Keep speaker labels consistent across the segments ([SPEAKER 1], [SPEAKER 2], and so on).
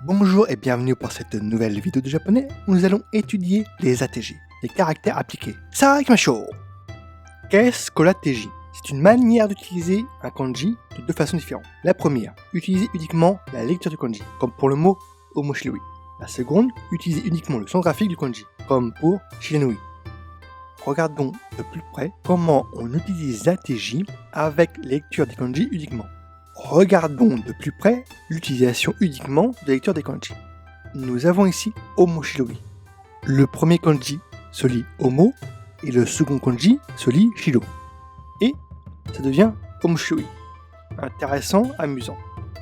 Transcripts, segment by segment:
[SPEAKER 1] Bonjour et bienvenue pour cette nouvelle vidéo de japonais où nous allons étudier les ATG, les caractères appliqués. Sarakimashou! Qu'est-ce que l'ATJ? C'est une manière d'utiliser un kanji de deux façons différentes. La première, utiliser uniquement la lecture du kanji, comme pour le mot omoshiroi. La seconde, utiliser uniquement le sens graphique du kanji, comme pour shiranui. Regardons de plus près comment on utilise l'ATJ avec lecture des kanji uniquement. Regardons de plus près l'utilisation uniquement de lecture des kanji. Nous avons ici omoshiroi. Le premier kanji se lit omo et le second kanji se lit shiro. Et ça devient omoshiroi. Intéressant, amusant.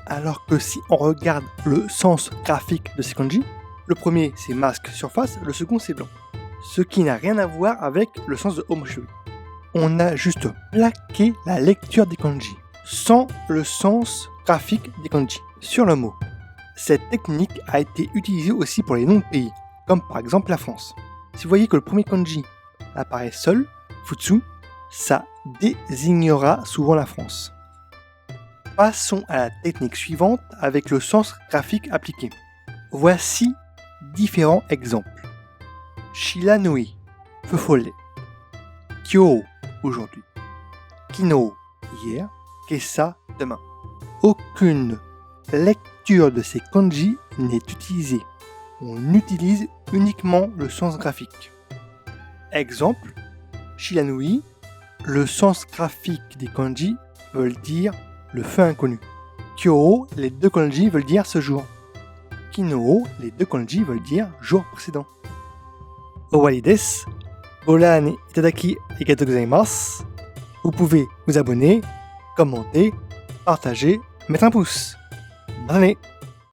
[SPEAKER 1] Alors que si on regarde le sens graphique de ces kanji, le premier c'est masque surface, le second c'est blanc. Ce qui n'a rien à voir avec le sens de omoshiroi. On a juste plaqué la lecture des kanji sans le sens graphique des kanji sur le mot. Cette technique a été utilisée aussi pour les noms de pays, comme par exemple la France. Si vous voyez que le premier kanji apparaît seul, futsu, ça désignera souvent la France. Passons à la technique suivante avec le sens graphique appliqué. Voici différents exemples. Shiranui, feu follet. Kyo, aujourd'hui. Kino, hier. Kessa, demain. Aucune lecture de ces kanji n'est utilisée. On utilise uniquement le sens graphique. Exemple, Shiranui, le sens graphique des kanji veulent dire le feu inconnu. Kyo, les deux kanji veulent dire ce jour. Kino, les deux kanji veulent dire jour précédent. Owari desu. Goran itadaki arigatou gozaimasu. Vous pouvez vous abonner, commenter, partager, mettre un pouce. Bonne année!